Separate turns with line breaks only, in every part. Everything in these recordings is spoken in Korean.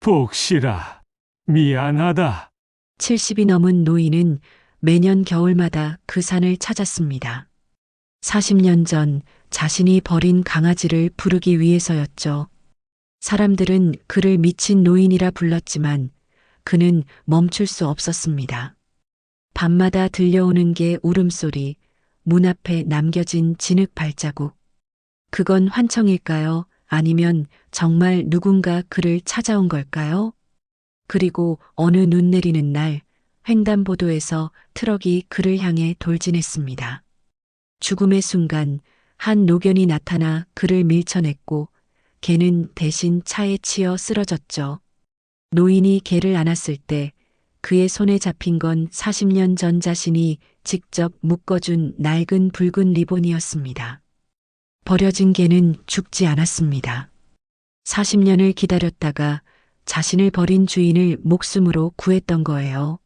복실아, 미안하다.
70이 넘은 노인은 매년 겨울마다 그 산을 찾았습니다. 40년 전 자신이 버린 강아지를 부르기 위해서였죠. 사람들은 그를 미친 노인이라 불렀지만 그는 멈출 수 없었습니다. 밤마다 들려오는 게 울음소리, 문 앞에 남겨진 진흙 발자국. 그건 환청일까요? 아니면 정말 누군가 그를 찾아온 걸까요? 그리고 어느 눈 내리는 날 횡단보도에서 트럭이 그를 향해 돌진했습니다. 죽음의 순간 한 노견이 나타나 그를 밀쳐냈고 개는 대신 차에 치여 쓰러졌죠. 노인이 개를 안았을 때 그의 손에 잡힌 건 40년 전 자신이 직접 묶어준 낡은 붉은 리본이었습니다. 버려진 개는 죽지 않았습니다. 40년을 기다렸다가 자신을 버린 주인을 목숨으로 구했던 거예요.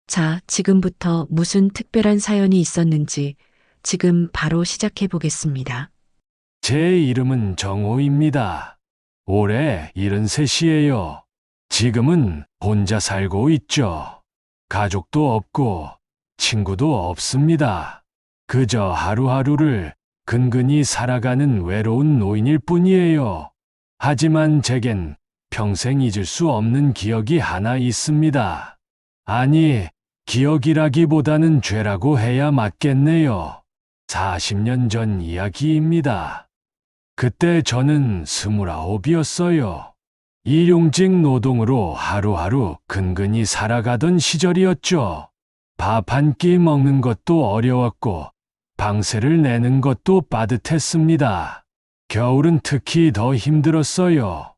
자, 지금부터 무슨 특별한 사연이 있었는지 지금 바로 시작해 보겠습니다.
제 이름은 정호입니다. 올해 73이에요. 지금은 혼자 살고 있죠. 가족도 없고 친구도 없습니다. 그저 하루하루를 근근히 살아가는 외로운 노인일 뿐이에요. 하지만 제겐 평생 잊을 수 없는 기억이 하나 있습니다. 아니, 기억이라기보다는 죄라고 해야 맞겠네요. 40년 전 이야기입니다. 그때 저는 29이었어요. 일용직 노동으로 하루하루 근근히 살아가던 시절이었죠. 밥 한 끼 먹는 것도 어려웠고 방세를 내는 것도 빠듯했습니다. 겨울은 특히 더 힘들었어요.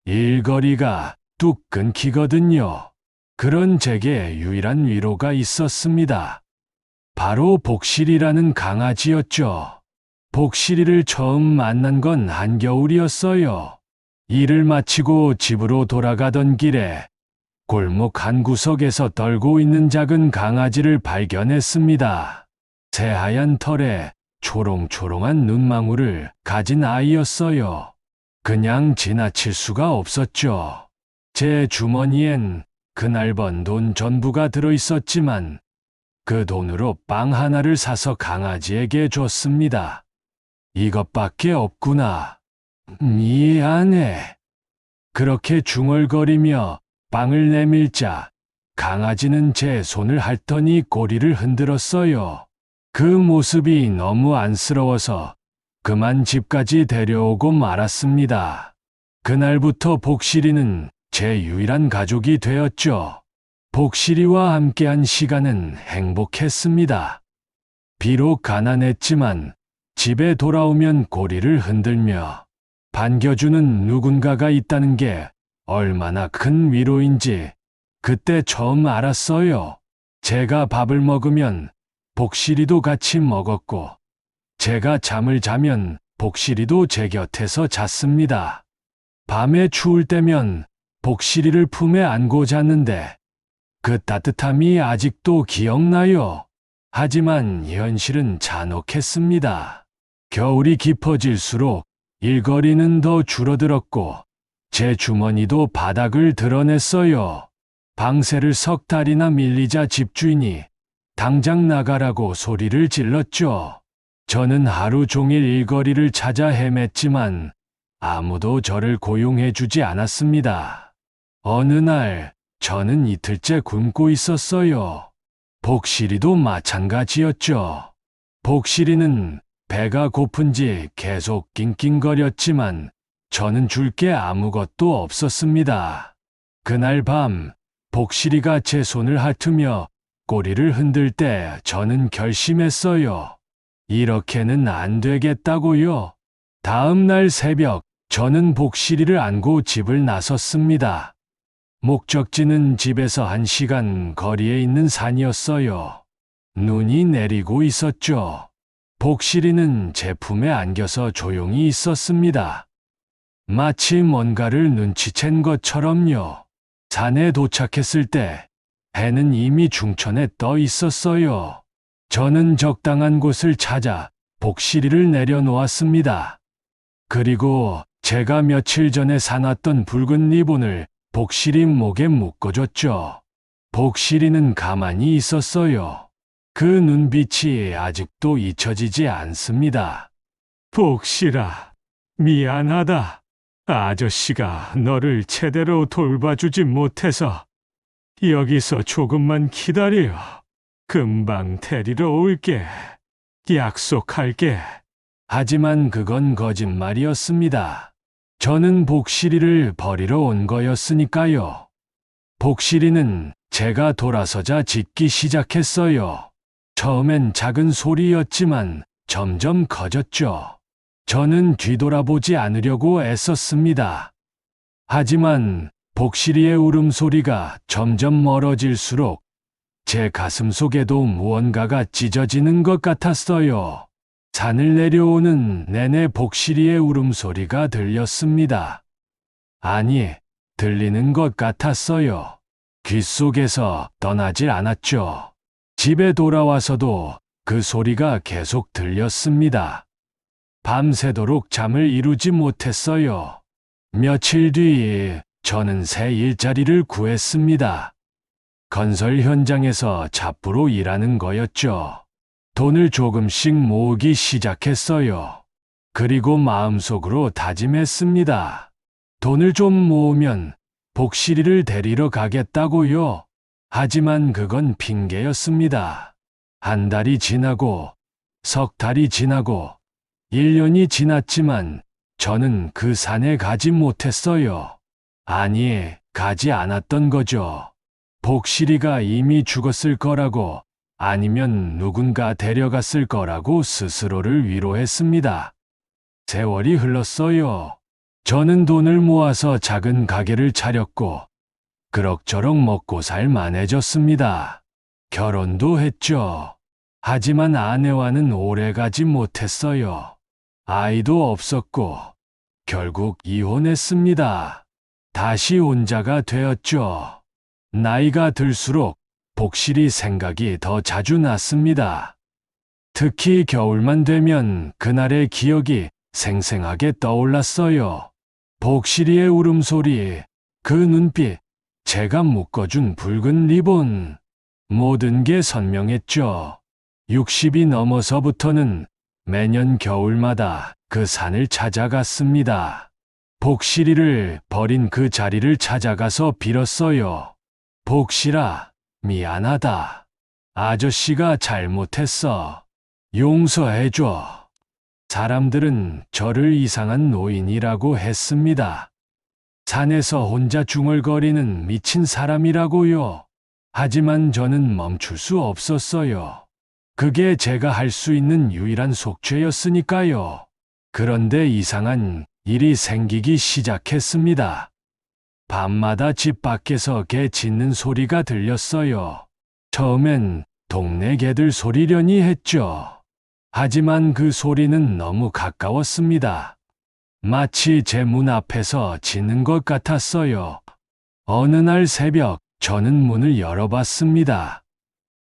일거리가 뚝 끊기거든요. 그런 제게 유일한 위로가 있었습니다. 바로 복실이라는 강아지였죠. 복실이를 처음 만난 건 한겨울이었어요. 일을 마치고 집으로 돌아가던 길에 골목 한 구석에서 떨고 있는 작은 강아지를 발견했습니다. 새하얀 털에 초롱초롱한 눈망울을 가진 아이였어요. 그냥 지나칠 수가 없었죠. 제 주머니엔 그날 번 돈 전부가 들어있었지만 그 돈으로 빵 하나를 사서 강아지에게 줬습니다. 이것밖에 없구나. 미안해. 그렇게 중얼거리며 빵을 내밀자 강아지는 제 손을 핥더니 꼬리를 흔들었어요. 그 모습이 너무 안쓰러워서 그만 집까지 데려오고 말았습니다. 그날부터 복실이는 제 유일한 가족이 되었죠. 복실이와 함께한 시간은 행복했습니다. 비록 가난했지만 집에 돌아오면 꼬리를 흔들며 반겨주는 누군가가 있다는 게 얼마나 큰 위로인지 그때 처음 알았어요. 제가 밥을 먹으면 복실이도 같이 먹었고 제가 잠을 자면 복실이도 제 곁에서 잤습니다. 밤에 추울 때면 복실이를 품에 안고 잤는데 그 따뜻함이 아직도 기억나요. 하지만 현실은 잔혹했습니다. 겨울이 깊어질수록 일거리는 더 줄어들었고 제 주머니도 바닥을 드러냈어요. 방세를 석 달이나 밀리자 집주인이 당장 나가라고 소리를 질렀죠. 저는 하루 종일 일거리를 찾아 헤맸지만 아무도 저를 고용해주지 않았습니다. 어느 날 저는 이틀째 굶고 있었어요. 복실이도 마찬가지였죠. 복실이는 배가 고픈지 계속 낑낑거렸지만 저는 줄 게 아무것도 없었습니다. 그날 밤 복실이가 제 손을 핥으며 꼬리를 흔들 때 저는 결심했어요. 이렇게는 안 되겠다고요. 다음 날 새벽 저는 복실이를 안고 집을 나섰습니다. 목적지는 집에서 1시간 거리에 있는 산이었어요. 눈이 내리고 있었죠. 복실이는 제 품에 안겨서 조용히 있었습니다. 마치 뭔가를 눈치챈 것처럼요. 산에 도착했을 때 해는 이미 중천에 떠 있었어요. 저는 적당한 곳을 찾아 복실이를 내려놓았습니다. 그리고 제가 며칠 전에 사놨던 붉은 리본을 복실이 목에 묶어줬죠. 복실이는 가만히 있었어요. 그 눈빛이 아직도 잊혀지지 않습니다. 복실아, 미안하다. 아저씨가 너를 제대로 돌봐주지 못해서 여기서 조금만 기다려. 금방 데리러 올게. 약속할게. 하지만 그건 거짓말이었습니다. 저는 복실이를 버리러 온 거였으니까요. 복실이는 제가 돌아서자 짖기 시작했어요. 처음엔 작은 소리였지만 점점 커졌죠. 저는 뒤돌아보지 않으려고 애썼습니다. 하지만 복실이의 울음소리가 점점 멀어질수록 제 가슴 속에도 무언가가 찢어지는 것 같았어요. 산을 내려오는 내내 복실이의 울음소리가 들렸습니다. 아니, 들리는 것 같았어요. 귓속에서 떠나질 않았죠. 집에 돌아와서도 그 소리가 계속 들렸습니다. 밤새도록 잠을 이루지 못했어요. 며칠 뒤 저는 새 일자리를 구했습니다. 건설 현장에서 잡부로 일하는 거였죠. 돈을 조금씩 모으기 시작했어요. 그리고 마음속으로 다짐했습니다. 돈을 좀 모으면 복실이를 데리러 가겠다고요. 하지만 그건 핑계였습니다. 한 달이 지나고 석 달이 지나고 1년이 지났지만 저는 그 산에 가지 못했어요. 아니, 가지 않았던 거죠. 복실이가 이미 죽었을 거라고 아니면 누군가 데려갔을 거라고 스스로를 위로했습니다. 세월이 흘렀어요. 저는 돈을 모아서 작은 가게를 차렸고 그럭저럭 먹고 살 만해졌습니다. 결혼도 했죠. 하지만 아내와는 오래 가지 못했어요. 아이도 없었고 결국 이혼했습니다. 다시 혼자가 되었죠. 나이가 들수록 복실이 생각이 더 자주 났습니다. 특히 겨울만 되면 그날의 기억이 생생하게 떠올랐어요. 복실이의 울음소리, 그 눈빛, 제가 묶어준 붉은 리본. 모든 게 선명했죠. 60이 넘어서부터는 매년 겨울마다 그 산을 찾아갔습니다. 복실이를 버린 그 자리를 찾아가서 빌었어요. 복실아, 미안하다. 아저씨가 잘못했어. 용서해줘. 사람들은 저를 이상한 노인이라고 했습니다. 산에서 혼자 중얼거리는 미친 사람이라고요. 하지만 저는 멈출 수 없었어요. 그게 제가 할 수 있는 유일한 속죄였으니까요. 그런데 이상한 일이 생기기 시작했습니다. 밤마다 집 밖에서 개 짖는 소리가 들렸어요. 처음엔 동네 개들 소리려니 했죠. 하지만 그 소리는 너무 가까웠습니다. 마치 제 문 앞에서 짖는 것 같았어요. 어느 날 새벽, 저는 문을 열어봤습니다.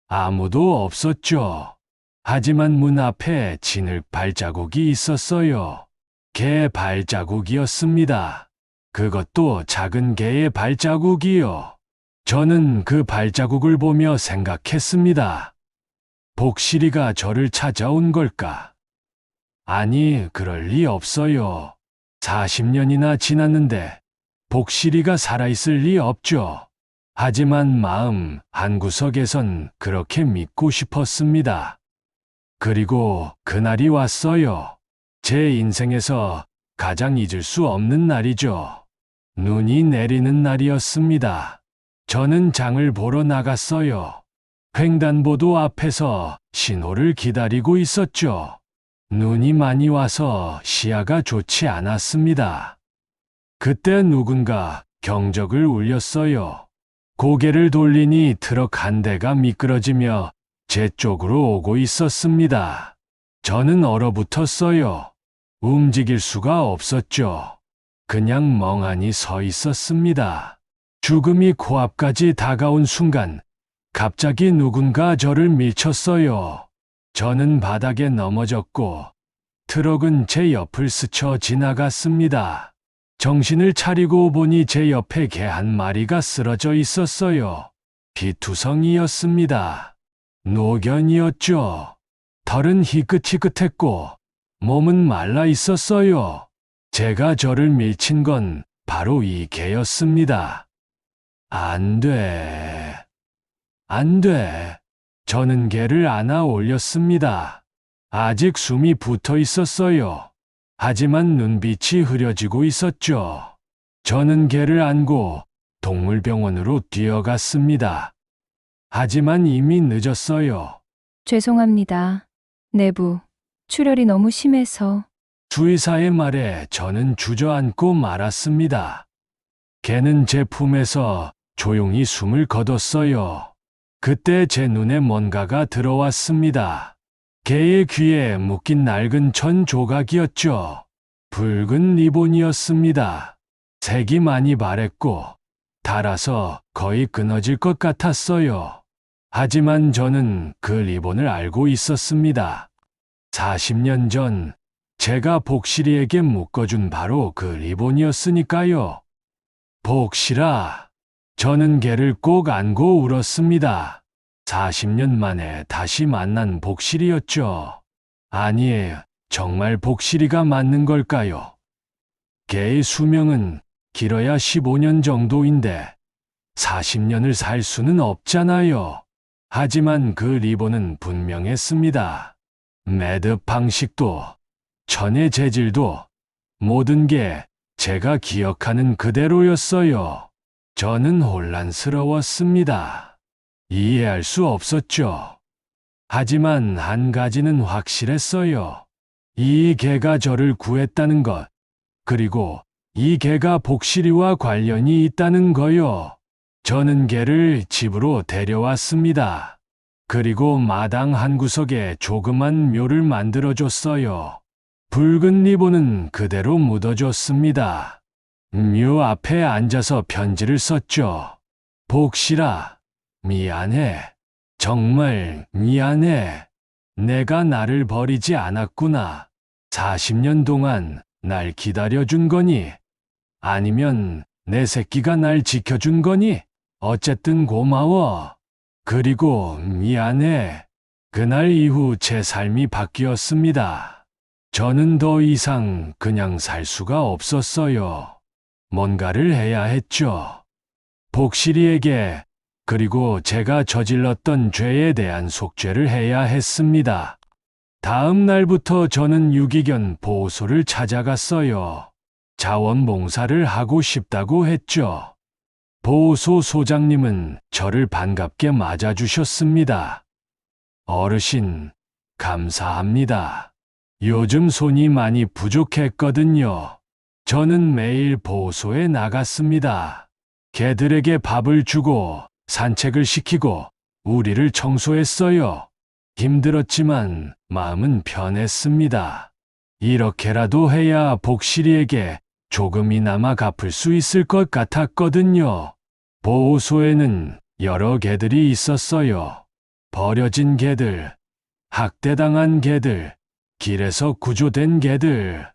아무도 없었죠. 하지만 문 앞에 진흙 발자국이 있었어요. 개 발자국이었습니다. 그것도 작은 개의 발자국이요. 저는 그 발자국을 보며 생각했습니다. 복실이가 저를 찾아온 걸까? 아니, 그럴 리 없어요. 40년이나 지났는데 복실이가 살아있을 리 없죠. 하지만 마음 한구석에선 그렇게 믿고 싶었습니다. 그리고 그날이 왔어요. 제 인생에서 가장 잊을 수 없는 날이죠. 눈이 내리는 날이었습니다. 저는 장을 보러 나갔어요. 횡단보도 앞에서 신호를 기다리고 있었죠. 눈이 많이 와서 시야가 좋지 않았습니다. 그때 누군가 경적을 울렸어요. 고개를 돌리니 트럭 한 대가 미끄러지며 제 쪽으로 오고 있었습니다. 저는 얼어붙었어요. 움직일 수가 없었죠. 그냥 멍하니 서 있었습니다. 죽음이 코앞까지 다가온 순간 갑자기 누군가 저를 밀쳤어요. 저는 바닥에 넘어졌고 트럭은 제 옆을 스쳐 지나갔습니다. 정신을 차리고 보니 제 옆에 개 한 마리가 쓰러져 있었어요. 피투성이였습니다. 노견이었죠. 털은 희끗희끗했고 몸은 말라 있었어요. 제가 저를 밀친 건 바로 이 개였습니다. 안 돼. 안 돼. 저는 개를 안아 올렸습니다. 아직 숨이 붙어 있었어요. 하지만 눈빛이 흐려지고 있었죠. 저는 개를 안고 동물병원으로 뛰어갔습니다. 하지만 이미 늦었어요.
죄송합니다. 내부 출혈이 너무 심해서.
수의사의 말에 저는 주저앉고 말았습니다. 개는 제 품에서 조용히 숨을 거뒀어요. 그때 제 눈에 뭔가가 들어왔습니다. 개의 귀에 묶인 낡은 천 조각이었죠. 붉은 리본이었습니다. 색이 많이 바랬고 닳아서 거의 끊어질 것 같았어요. 하지만 저는 그 리본을 알고 있었습니다. 40년 전 제가 복실이에게 묶어준 바로 그 리본이었으니까요. 복실아. 저는 개를 꼭 안고 울었습니다. 40년 만에 다시 만난 복실이었죠. 아니, 정말 복실이가 맞는 걸까요? 개의 수명은 길어야 15년 정도인데 40년을 살 수는 없잖아요. 하지만 그 리본은 분명했습니다. 매듭 방식도, 천의 재질도, 모든 게 제가 기억하는 그대로였어요. 저는 혼란스러웠습니다. 이해할 수 없었죠. 하지만 한 가지는 확실했어요. 이 개가 저를 구했다는 것, 그리고 이 개가 복실이와 관련이 있다는 거요. 저는 개를 집으로 데려왔습니다. 그리고 마당 한 구석에 조그만 묘를 만들어줬어요. 붉은 리본은 그대로 묻어줬습니다. 묘 앞에 앉아서 편지를 썼죠. 복실아, 미안해. 정말 미안해. 내가 나를 버리지 않았구나. 40년 동안 날 기다려준 거니? 아니면 내 새끼가 날 지켜준 거니? 어쨌든 고마워. 그리고 미안해. 그날 이후 제 삶이 바뀌었습니다. 저는 더 이상 그냥 살 수가 없었어요. 뭔가를 해야 했죠. 복실이에게, 그리고 제가 저질렀던 죄에 대한 속죄를 해야 했습니다. 다음 날부터 저는 유기견 보호소를 찾아갔어요. 자원봉사를 하고 싶다고 했죠. 보호소 소장님은 저를 반갑게 맞아주셨습니다. 어르신, 감사합니다. 요즘 손이 많이 부족했거든요. 저는 매일 보호소에 나갔습니다. 개들에게 밥을 주고 산책을 시키고 우리를 청소했어요. 힘들었지만 마음은 편했습니다. 이렇게라도 해야 복실이에게 조금이나마 갚을 수 있을 것 같았거든요. 보호소에는 여러 개들이 있었어요. 버려진 개들, 학대당한 개들, 길에서 구조된 개들,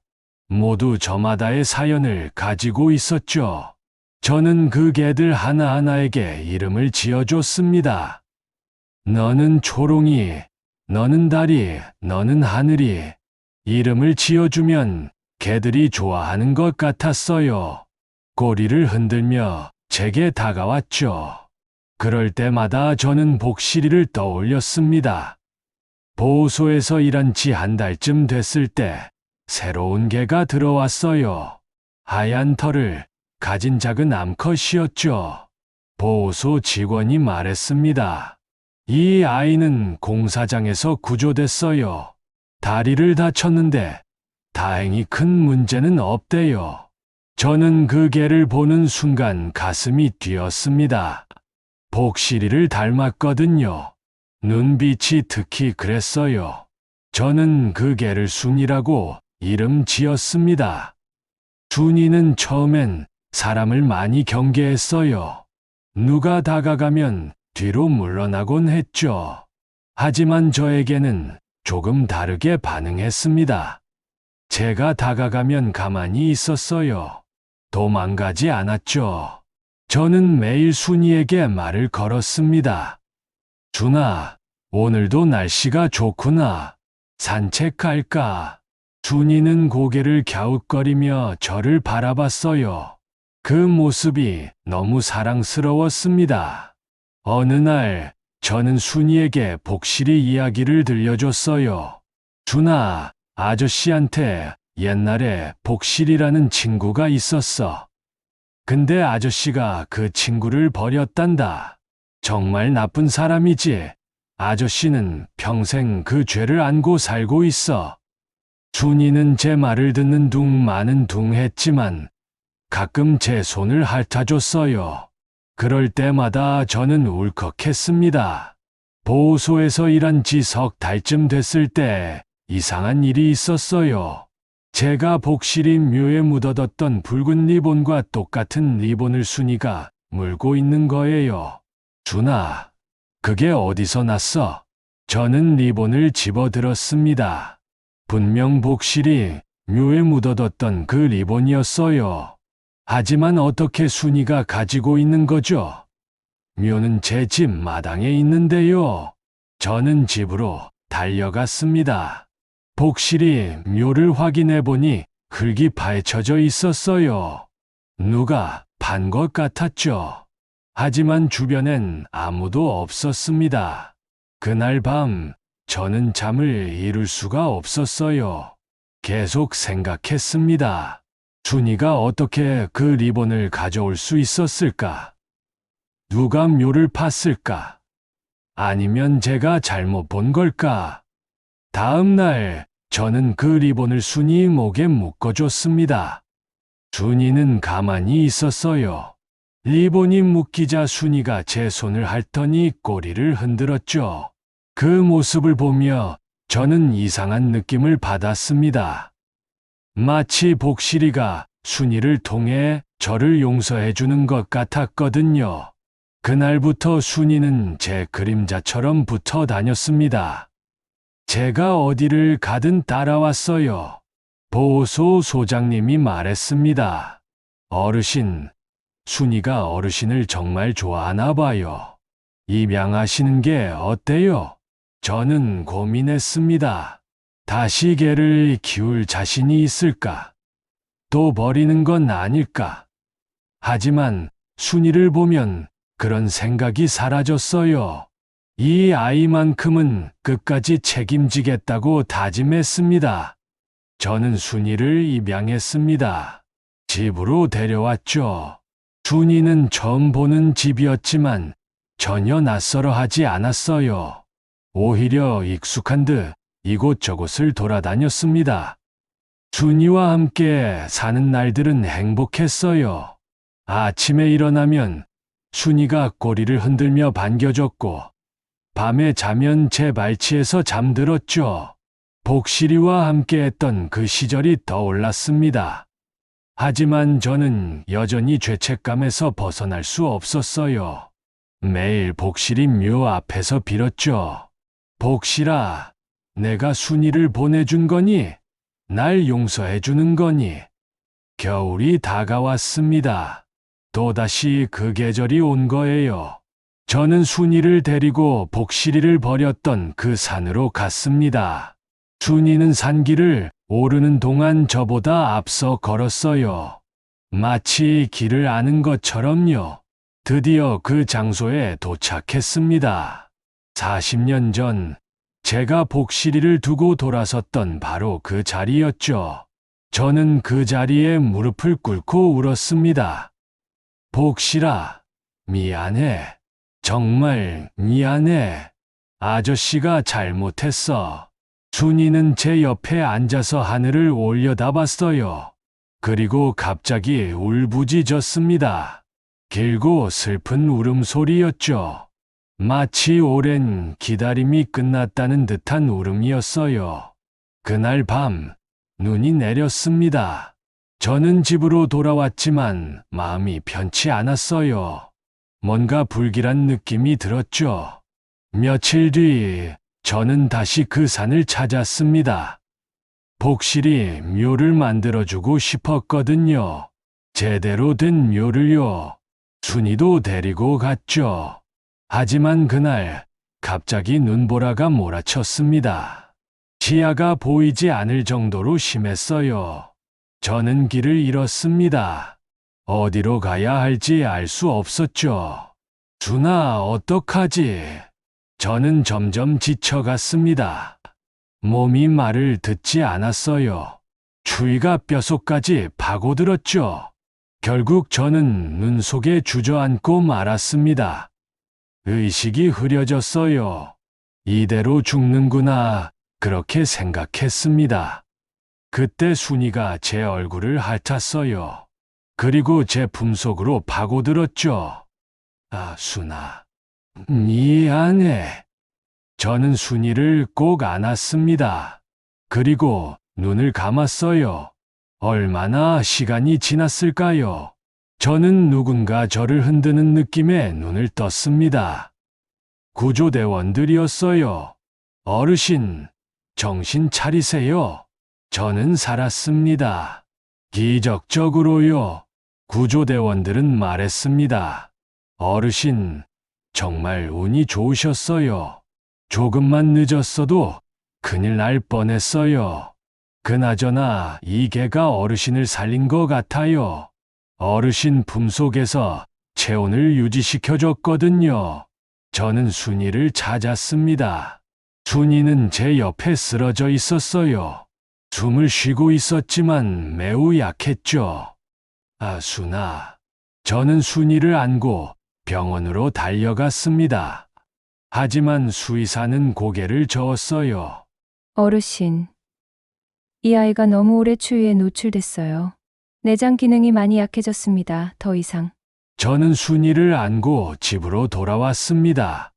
모두 저마다의 사연을 가지고 있었죠. 저는 그 개들 하나하나에게 이름을 지어줬습니다. 너는 초롱이, 너는 달이, 너는 하늘이. 이름을 지어주면 개들이 좋아하는 것 같았어요. 꼬리를 흔들며 제게 다가왔죠. 그럴 때마다 저는 복실이를 떠올렸습니다. 보호소에서 일한 지 한 달쯤 됐을 때 새로운 개가 들어왔어요. 하얀 털을 가진 작은 암컷이었죠. 보호소 직원이 말했습니다. 이 아이는 공사장에서 구조됐어요. 다리를 다쳤는데 다행히 큰 문제는 없대요. 저는 그 개를 보는 순간 가슴이 뛰었습니다. 복실이를 닮았거든요. 눈빛이 특히 그랬어요. 저는 그 개를 순이라고 이름 지었습니다. 순이는 처음엔 사람을 많이 경계했어요. 누가 다가가면 뒤로 물러나곤 했죠. 하지만 저에게는 조금 다르게 반응했습니다. 제가 다가가면 가만히 있었어요. 도망가지 않았죠. 저는 매일 순이에게 말을 걸었습니다. 준아, 오늘도 날씨가 좋구나. 산책할까? 준이는 고개를 갸웃거리며 저를 바라봤어요. 그 모습이 너무 사랑스러웠습니다. 어느 날, 저는 순이에게 복실이 이야기를 들려줬어요. 준아, 아저씨한테 옛날에 복실이라는 친구가 있었어. 근데 아저씨가 그 친구를 버렸단다. 정말 나쁜 사람이지. 아저씨는 평생 그 죄를 안고 살고 있어. 준이는 제 말을 듣는 둥 마는 둥 했지만 가끔 제 손을 핥아줬어요. 그럴 때마다 저는 울컥했습니다. 보호소에서 일한 지 석 달쯤 됐을 때 이상한 일이 있었어요. 제가 복실이 묘에 묻어뒀던 붉은 리본과 똑같은 리본을 순이가 물고 있는 거예요. 준아, 그게 어디서 났어? 저는 리본을 집어들었습니다. 분명 복실이 묘에 묻어뒀던 그 리본이었어요. 하지만 어떻게 순이가 가지고 있는 거죠? 묘는 제 집 마당에 있는데요. 저는 집으로 달려갔습니다. 복실이 묘를 확인해 보니 흙이 파헤쳐져 있었어요. 누가 판 것 같았죠. 하지만 주변엔 아무도 없었습니다. 그날 밤 저는 잠을 이룰 수가 없었어요. 계속 생각했습니다. 준이가 어떻게 그 리본을 가져올 수 있었을까? 누가 묘를 팠을까? 아니면 제가 잘못 본 걸까? 다음 날 저는 그 리본을 순이 목에 묶어줬습니다. 준이는 가만히 있었어요. 리본이 묶이자 순이가 제 손을 핥더니 꼬리를 흔들었죠. 그 모습을 보며 저는 이상한 느낌을 받았습니다. 마치 복실이가 순이를 통해 저를 용서해 주는 것 같았거든요. 그날부터 순이는 제 그림자처럼 붙어 다녔습니다. 제가 어디를 가든 따라왔어요. 보호소 소장님이 말했습니다. 어르신, 순이가 어르신을 정말 좋아하나 봐요. 입양하시는 게 어때요? 저는 고민했습니다. 다시 개를 키울 자신이 있을까? 또 버리는 건 아닐까? 하지만 순이를 보면 그런 생각이 사라졌어요. 이 아이만큼은 끝까지 책임지겠다고 다짐했습니다. 저는 순이를 입양했습니다. 집으로 데려왔죠. 순이는 처음 보는 집이었지만 전혀 낯설어하지 않았어요. 오히려 익숙한 듯 이곳저곳을 돌아다녔습니다. 순이와 함께 사는 날들은 행복했어요. 아침에 일어나면 순이가 꼬리를 흔들며 반겨줬고 밤에 자면 제 발치에서 잠들었죠. 복실이와 함께했던 그 시절이 떠올랐습니다. 하지만 저는 여전히 죄책감에서 벗어날 수 없었어요. 매일 복실이 묘 앞에서 빌었죠. 복실아, 내가 순이를 보내준 거니? 날 용서해 주는 거니? 겨울이 다가왔습니다. 또다시 그 계절이 온 거예요. 저는 순이를 데리고 복실이를 버렸던 그 산으로 갔습니다. 순이는 산길을 오르는 동안 저보다 앞서 걸었어요. 마치 길을 아는 것처럼요. 드디어 그 장소에 도착했습니다. 40년 전 제가 복실이를 두고 돌아섰던 바로 그 자리였죠. 저는 그 자리에 무릎을 꿇고 울었습니다. 복실아, 미안해. 정말 미안해. 아저씨가 잘못했어. 순이는 제 옆에 앉아서 하늘을 올려다봤어요. 그리고 갑자기 울부짖었습니다. 길고 슬픈 울음소리였죠. 마치 오랜 기다림이 끝났다는 듯한 울음이었어요. 그날 밤, 눈이 내렸습니다. 저는 집으로 돌아왔지만 마음이 편치 않았어요. 뭔가 불길한 느낌이 들었죠. 며칠 뒤, 저는 다시 그 산을 찾았습니다. 복실이 묘를 만들어주고 싶었거든요. 제대로 된 묘를요. 순이도 데리고 갔죠. 하지만 그날 갑자기 눈보라가 몰아쳤습니다. 시야가 보이지 않을 정도로 심했어요. 저는 길을 잃었습니다. 어디로 가야 할지 알 수 없었죠. 순아, 어떡하지? 저는 점점 지쳐갔습니다. 몸이 말을 듣지 않았어요. 추위가 뼛속까지 파고들었죠. 결국 저는 눈 속에 주저앉고 말았습니다. 의식이 흐려졌어요. 이대로 죽는구나, 그렇게 생각했습니다. 그때 순이가 제 얼굴을 핥았어요. 그리고 제 품속으로 파고들었죠. 아, 순아, 미안해. 저는 순이를 꼭 안았습니다. 그리고 눈을 감았어요. 얼마나 시간이 지났을까요? 저는 누군가 저를 흔드는 느낌에 눈을 떴습니다. 구조대원들이었어요. 어르신, 정신 차리세요. 저는 살았습니다. 기적적으로요. 구조대원들은 말했습니다. 어르신, 정말 운이 좋으셨어요. 조금만 늦었어도 큰일 날 뻔했어요. 그나저나 이 개가 어르신을 살린 것 같아요. 어르신 품속에서 체온을 유지시켜줬거든요. 저는 순이를 찾았습니다. 순이는 제 옆에 쓰러져 있었어요. 숨을 쉬고 있었지만 매우 약했죠. 아, 순아. 저는 순이를 안고 병원으로 달려갔습니다. 하지만 수의사는 고개를 저었어요.
어르신, 이 아이가 너무 오래 추위에 노출됐어요. 내장 기능이 많이 약해졌습니다. 더 이상.
저는 순이를 안고 집으로 돌아왔습니다.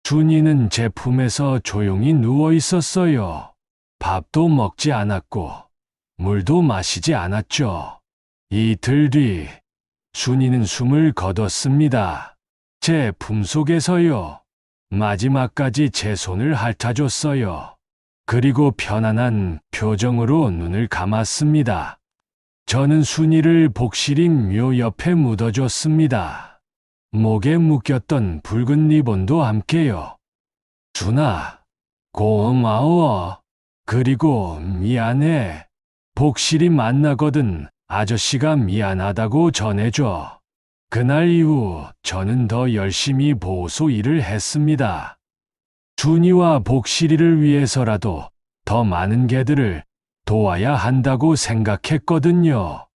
순이는 제 품에서 조용히 누워 있었어요. 밥도 먹지 않았고, 물도 마시지 않았죠. 이틀 뒤, 순이는 숨을 거뒀습니다. 제 품속에서요. 마지막까지 제 손을 핥아줬어요. 그리고 편안한 표정으로 눈을 감았습니다. 저는 순이를 복실인 묘 옆에 묻어줬습니다. 목에 묶였던 붉은 리본도 함께요. 순아, 고마워. 그리고 미안해. 복실이 만나거든 아저씨가 미안하다고 전해줘. 그날 이후 저는 더 열심히 보호소 일을 했습니다. 순이와 복실이를 위해서라도 더 많은 개들을 도와야 한다고 생각했거든요.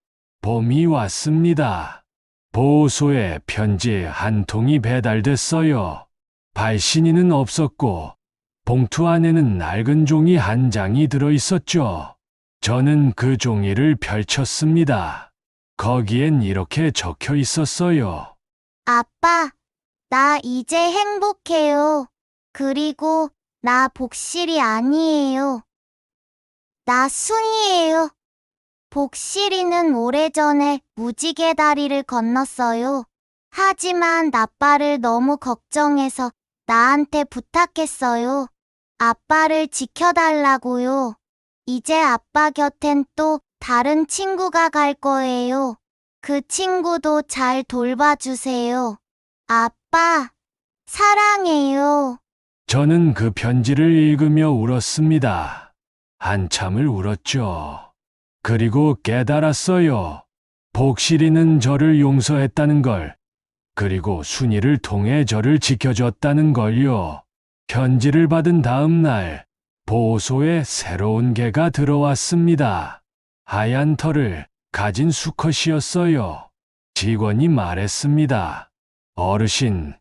봄이 왔습니다. 보호소에 편지 한 통이 배달됐어요. 발신인은 없었고 봉투 안에는 낡은 종이 한 장이 들어있었죠. 저는 그 종이를 펼쳤습니다. 거기엔 이렇게 적혀 있었어요.
아빠, 나 이제 행복해요. 그리고 나 복실이 아니에요. 나 순이에요. 복실이는 오래전에 무지개 다리를 건넜어요. 하지만 아빠를 너무 걱정해서 나한테 부탁했어요. 아빠를 지켜달라고요. 이제 아빠 곁엔 또 다른 친구가 갈 거예요. 그 친구도 잘 돌봐주세요. 아빠, 사랑해요.
저는 그 편지를 읽으며 울었습니다. 한참을 울었죠. 그리고 깨달았어요. 복실이는 저를 용서했다는 걸, 그리고 순이를 통해 저를 지켜줬다는 걸요. 편지를 받은 다음 날, 보호소에 새로운 개가 들어왔습니다. 하얀 털을 가진 수컷이었어요. 직원이 말했습니다. 어르신,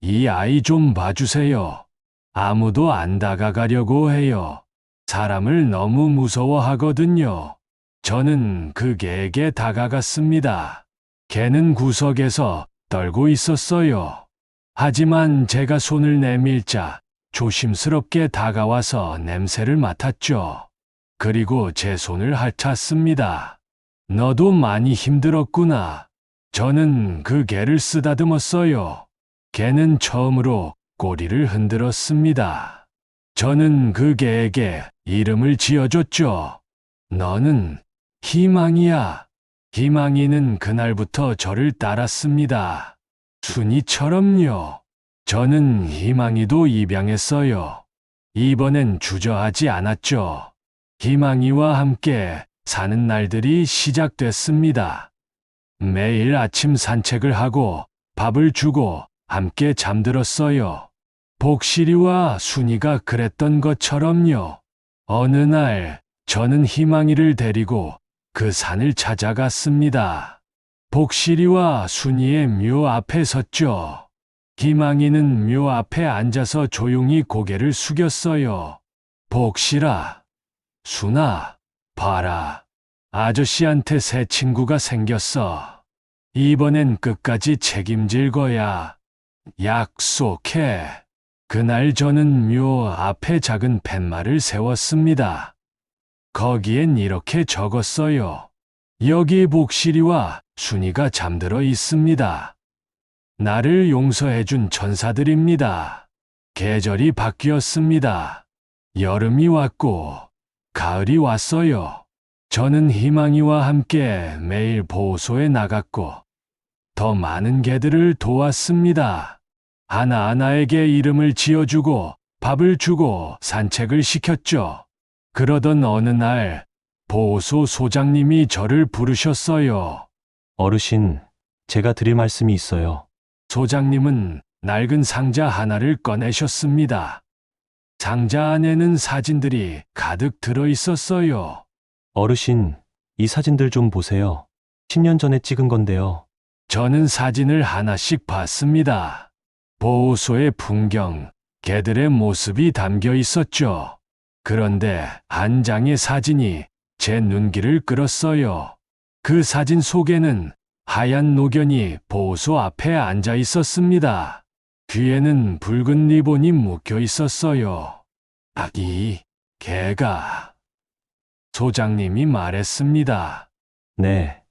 이 아이 좀 봐주세요. 아무도 안 다가가려고 해요. 사람을 너무 무서워하거든요. 저는 그 개에게 다가갔습니다. 개는 구석에서 떨고 있었어요. 하지만 제가 손을 내밀자 조심스럽게 다가와서 냄새를 맡았죠. 그리고 제 손을 핥았습니다. 너도 많이 힘들었구나. 저는 그 개를 쓰다듬었어요. 개는 처음으로 꼬리를 흔들었습니다. 저는 그 개에게 이름을 지어줬죠. 너는 희망이야. 희망이는 그날부터 저를 따랐습니다. 순이처럼요. 저는 희망이도 입양했어요. 이번엔 주저하지 않았죠. 희망이와 함께 사는 날들이 시작됐습니다. 매일 아침 산책을 하고 밥을 주고 함께 잠들었어요. 복실이와 순이가 그랬던 것처럼요. 어느 날 저는 희망이를 데리고 그 산을 찾아갔습니다. 복실이와 순이의 묘 앞에 섰죠. 희망이는 묘 앞에 앉아서 조용히 고개를 숙였어요. 복실아, 순아, 봐라. 아저씨한테 새 친구가 생겼어. 이번엔 끝까지 책임질 거야. 약속해. 그날 저는 묘 앞에 작은 팻말을 세웠습니다. 거기엔 이렇게 적었어요. 여기 복실이와 순이가 잠들어 있습니다. 나를 용서해준 천사들입니다. 계절이 바뀌었습니다. 여름이 왔고 가을이 왔어요. 저는 희망이와 함께 매일 보호소에 나갔고 더 많은 개들을 도왔습니다. 하나하나에게 이름을 지어주고 밥을 주고 산책을 시켰죠. 그러던 어느 날 보호소 소장님이 저를 부르셨어요.
어르신, 제가 드릴 말씀이 있어요.
소장님은 낡은 상자 하나를 꺼내셨습니다. 상자 안에는 사진들이 가득 들어 있었어요.
어르신, 이 사진들 좀 보세요. 10년 전에 찍은 건데요.
저는 사진을 하나씩 봤습니다. 보호소의 풍경, 개들의 모습이 담겨 있었죠. 그런데 한 장의 사진이 제 눈길을 끌었어요. 그 사진 속에는 하얀 노견이 보호소 앞에 앉아 있었습니다. 귀에는 붉은 리본이 묶여 있었어요. 이 개가... 소장님이 말했습니다.
네,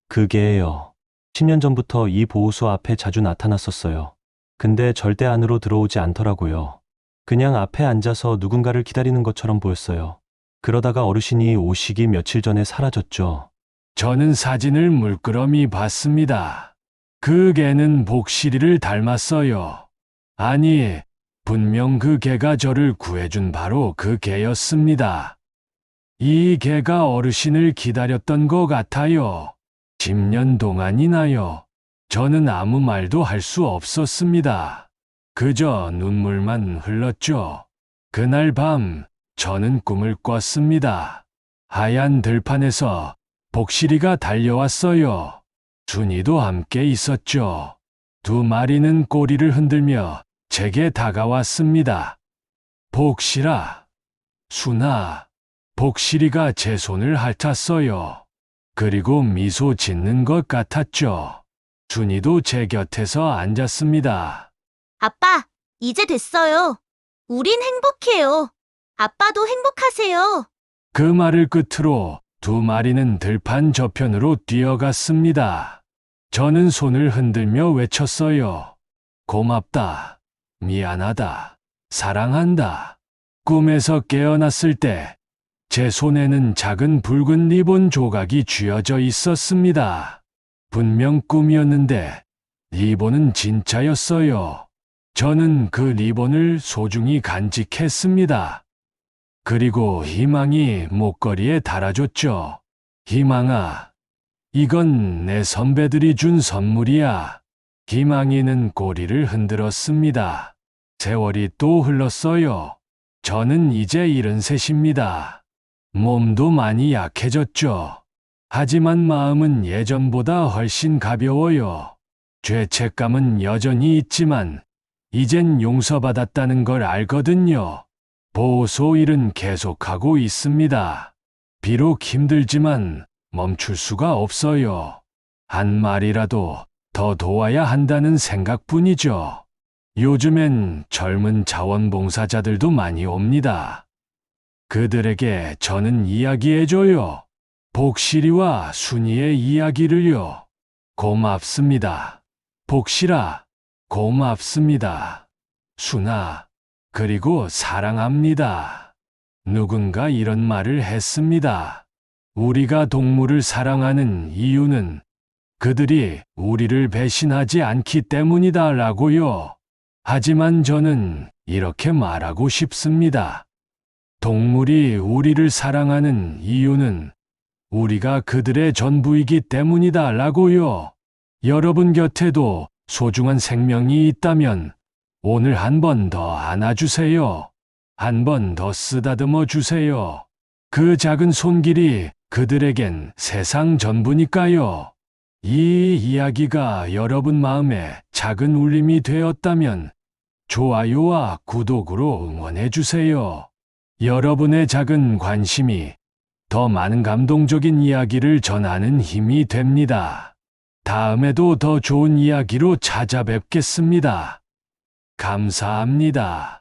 그 개예요. 10년 전부터 이 보호소 앞에 자주 나타났었어요. 근데 절대 안으로 들어오지 않더라고요. 그냥 앞에 앉아서 누군가를 기다리는 것처럼 보였어요. 그러다가 어르신이 오시기 며칠 전에 사라졌죠.
저는 사진을 물끄러미 봤습니다. 그 개는 복실이를 닮았어요. 아니, 분명 그 개가 저를 구해준 바로 그 개였습니다. 이 개가 어르신을 기다렸던 것 같아요. 10년 동안이나요. 저는 아무 말도 할 수 없었습니다. 그저 눈물만 흘렀죠. 그날 밤 저는 꿈을 꿨습니다. 하얀 들판에서 복실이가 달려왔어요. 순이도 함께 있었죠. 두 마리는 꼬리를 흔들며 제게 다가왔습니다. 복실아, 순아. 복실이가 제 손을 핥았어요. 그리고 미소 짓는 것 같았죠. 순이도 제 곁에서 앉았습니다.
아빠, 이제 됐어요. 우린 행복해요. 아빠도 행복하세요.
그 말을 끝으로 두 마리는 들판 저편으로 뛰어갔습니다. 저는 손을 흔들며 외쳤어요. 고맙다. 미안하다. 사랑한다. 꿈에서 깨어났을 때 제 손에는 작은 붉은 리본 조각이 쥐어져 있었습니다. 분명 꿈이었는데 리본은 진짜였어요. 저는 그 리본을 소중히 간직했습니다. 그리고 희망이 목걸이에 달아줬죠. 희망아, 이건 내 선배들이 준 선물이야. 희망이는 꼬리를 흔들었습니다. 세월이 또 흘렀어요. 저는 이제 73입니다. 몸도 많이 약해졌죠. 하지만 마음은 예전보다 훨씬 가벼워요. 죄책감은 여전히 있지만 이젠 용서받았다는 걸 알거든요. 보호소 일은 계속하고 있습니다. 비록 힘들지만 멈출 수가 없어요. 한 마리라도 더 도와야 한다는 생각뿐이죠. 요즘엔 젊은 자원봉사자들도 많이 옵니다. 그들에게 저는 이야기해줘요. 복실이와 순이의 이야기를요. 고맙습니다. 복실아, 고맙습니다. 순아, 그리고 사랑합니다. 누군가 이런 말을 했습니다. 우리가 동물을 사랑하는 이유는 그들이 우리를 배신하지 않기 때문이다라고요. 하지만 저는 이렇게 말하고 싶습니다. 동물이 우리를 사랑하는 이유는 우리가 그들의 전부이기 때문이다라고요. 여러분 곁에도 소중한 생명이 있다면 오늘 한 번 더 안아주세요. 한 번 더 쓰다듬어 주세요. 그 작은 손길이 그들에겐 세상 전부니까요. 이 이야기가 여러분 마음에 작은 울림이 되었다면 좋아요와 구독으로 응원해 주세요. 여러분의 작은 관심이 더 많은 감동적인 이야기를 전하는 힘이 됩니다. 다음에도 더 좋은 이야기로 찾아뵙겠습니다. 감사합니다.